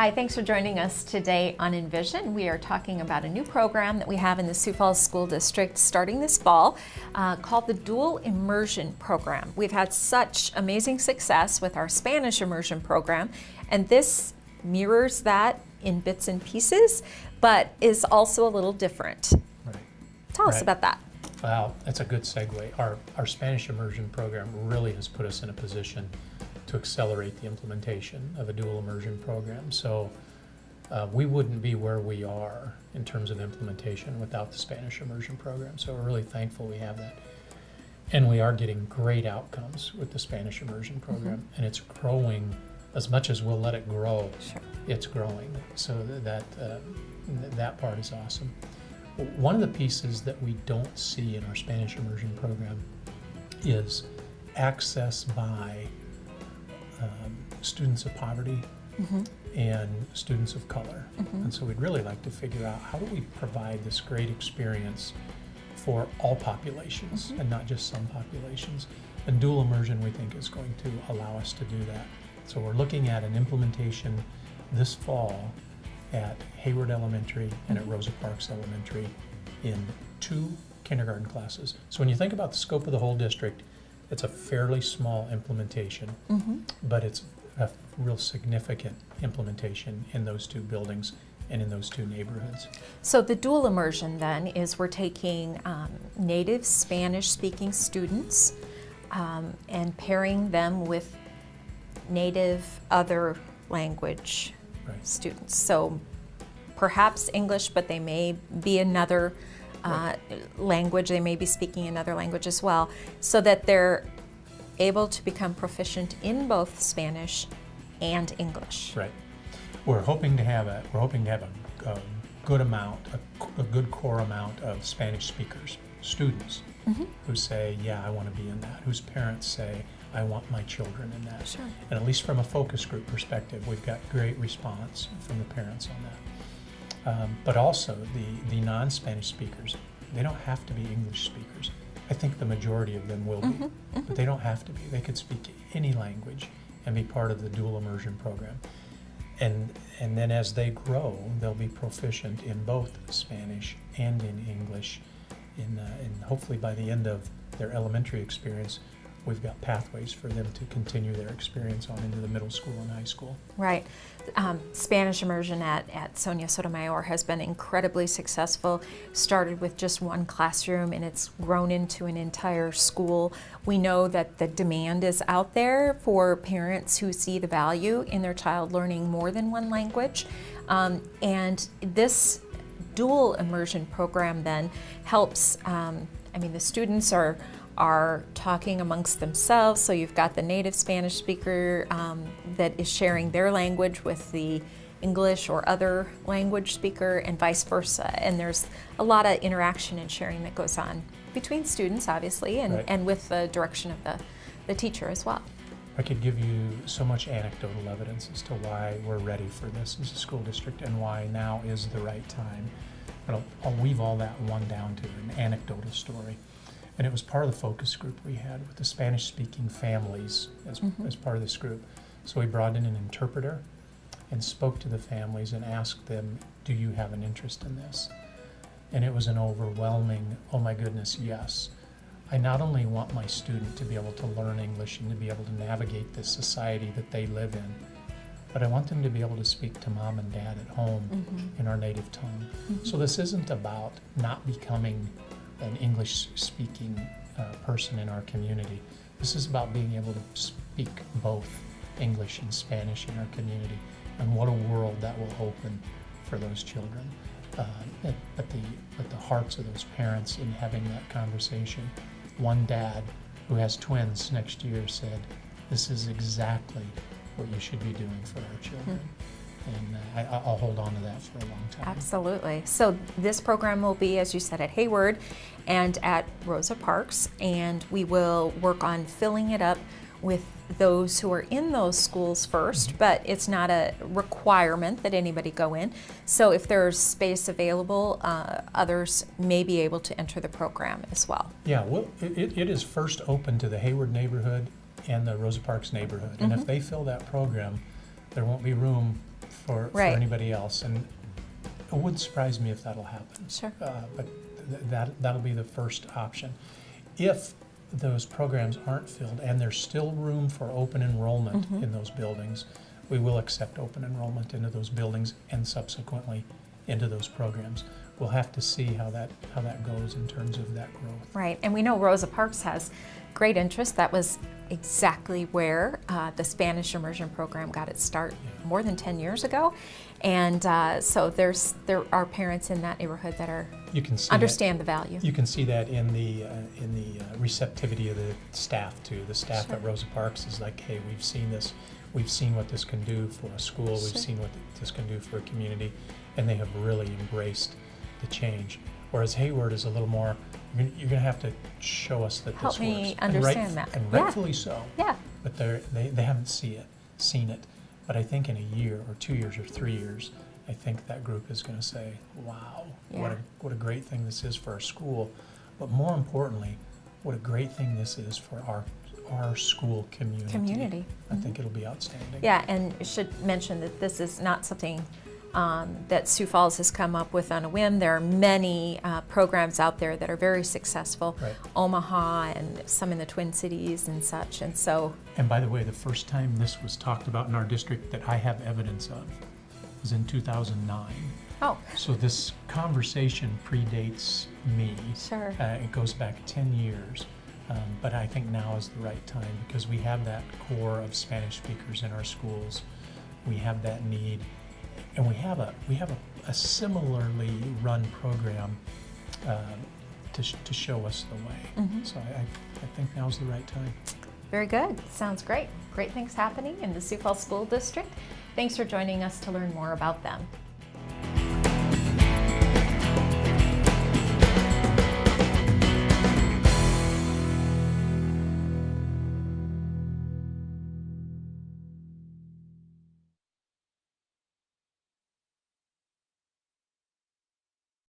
Hi, thanks for joining us today on Envision. We are talking about a new program that we have in the Sioux Falls School District starting this fall called the Dual Immersion Program. We've had such amazing success with our Spanish Immersion program, and this mirrors that in bits and pieces, but is also a little different. Right. Tell us about that. Well, that's a good segue. Our Spanish Immersion program really has put us in a position to accelerate the implementation of a dual immersion program. So we wouldn't be where we are in terms of implementation without the Spanish Immersion program. So we're really thankful we have that. And we are getting great outcomes with the Spanish Immersion program. And it's growing as much as we'll let it grow. Sure. It's growing. So that part is awesome. One of the pieces that we don't see in our Spanish Immersion program is access by students of poverty and students of color. And so we'd really like to figure out, how do we provide this great experience for all populations and not just some populations? And dual immersion, we think, is going to allow us to do that. So we're looking at an implementation this fall at Hayward Elementary and at Rosa Parks Elementary in 2 kindergarten classes. So when you think about the scope of the whole district, it's a fairly small implementation, but it's a real significant implementation in those 2 buildings and in those 2 neighborhoods. So the dual immersion then is we're taking native Spanish-speaking students and pairing them with native other language students. So perhaps English, but they may be another language. They may be speaking another language as well, so that they're able to become proficient in both Spanish and English. Right. We're hoping to have a good amount, a good core amount of Spanish speakers, students, who say, yeah, I want to be in that, whose parents say, I want my children in that. Sure. And at least from a focus group perspective, we've got great response from the parents on that. But also the non-Spanish speakers, they don't have to be English speakers. I think the majority of them will be, but they don't have to be. They could speak any language and be part of the dual immersion program. And then as they grow, they'll be proficient in both Spanish and in English. And hopefully by the end of their elementary experience, we've got pathways for them to continue their experience on into the middle school and high school. Right. Spanish immersion at Sonia Sotomayor has been incredibly successful. Started with just 1 classroom and it's grown into an entire school. We know that the demand is out there for parents who see the value in their child learning more than 1 language. And this dual immersion program then helps, the students are talking amongst themselves, so you've got the native Spanish speaker that is sharing their language with the English or other language speaker and vice versa, and there's a lot of interaction and sharing that goes on between students, obviously, and with the direction of the teacher as well. I could give you so much anecdotal evidence as to why we're ready for this as a school district and why now is the right time, but I'll weave all that one down to an anecdotal story. And it was part of the focus group we had with the Spanish-speaking families as part of this group. So we brought in an interpreter and spoke to the families and asked them, do you have an interest in this? And it was an overwhelming, oh my goodness, yes. I not only want my student to be able to learn English and to be able to navigate this society that they live in, but I want them to be able to speak to mom and dad at home in our native tongue. So this isn't about not becoming an English-speaking person in our community. This is about being able to speak both English and Spanish in our community, and what a world that will open for those children. At the hearts of those parents in having that conversation. One dad who has twins next year said, this is exactly what you should be doing for our children. And I'll hold on to that for a long time. Absolutely. So this program will be, as you said, at Hayward and at Rosa Parks, and we will work on filling it up with those who are in those schools first, but it's not a requirement that anybody go in. So if there's space available, others may be able to enter the program as well. Yeah, well, it is first open to the Hayward neighborhood and the Rosa Parks neighborhood. And if they fill that program, there won't be room for Right. anybody else. And it wouldn't surprise me if that'll happen. Sure. But that'll be the first option. If those programs aren't filled and there's still room for open enrollment in those buildings, we will accept open enrollment into those buildings and subsequently into those programs. We'll have to see how that goes in terms of that growth. Right, and we know Rosa Parks has great interest. That was exactly where the Spanish immersion program got its start more than 10 years ago. And so there are parents in that neighborhood that are You can see understand the value. You can see that in the receptivity of the staff too. The staff Sure. at Rosa Parks is like, hey, we've seen this. We've seen what this can do for a school. We've Sure. seen what this can do for a community, and they have really embraced the change. Whereas Hayward is a little more, you're going to have to show us that Help this me works. understand that. And Yeah. rightfully so. Yeah, But they haven't seen it. But I think in a year or 2 years or 3 years, I think that group is going to say, wow, Yeah. what a great thing this is for our school. But more importantly, what a great thing this is for our school community. I think it'll be outstanding. yeah, and I should mention that this is not something that Sioux Falls has come up with on a whim. There are many programs out there that are very successful, Right. Omaha and some in the Twin Cities and such, and so, And by the way, the first time this was talked about in our district that I have evidence of was in 2009. oh, So this conversation predates me. sure. It goes back 10 years. But I think now is the right time because we have that core of Spanish speakers in our schools. We have that need. And we have a similarly run program to show us the way. So I think now's the right time. Very good. Sounds great. Great things happening in the Sioux Falls School District. Thanks for joining us to learn more about them.